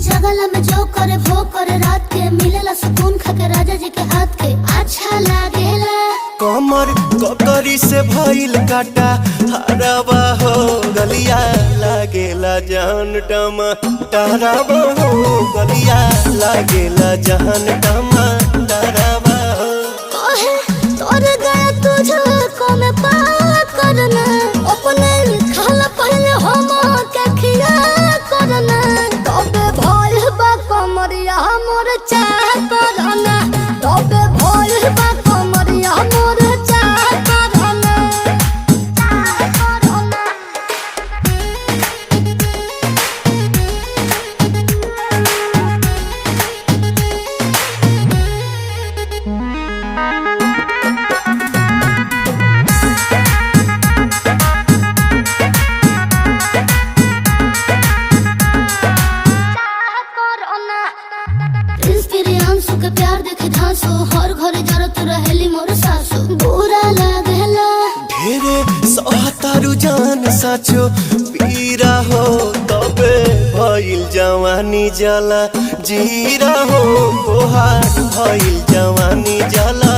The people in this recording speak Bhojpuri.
जगला में जो करे वो करे रात के मिलेला सुकून खाके राजा जी के हाथ के अच्छा लागेला। कमर ककरी से भइल काटा हराबा हो गलिया लागेला जान टमाटराबा हो गलिया लागेला जान टमाटराबा हो। कहे तोर गया तुझको मैं पार करना अपने खाला पहले हम के खिया करना तबे भइल बा कमरिया मोर चाह करना तबे भइल बा कमरिया मोर चाह करना चाह करना। प्रियांशु के प्यार देखे धांसो हर घरे जरत रहेली मोर सासु बुरा लागेला। ढेरे सहतारू जान साचो पीरा हो तबे भइल जवानी जला जीरा हो तोहार भइल जवानी जला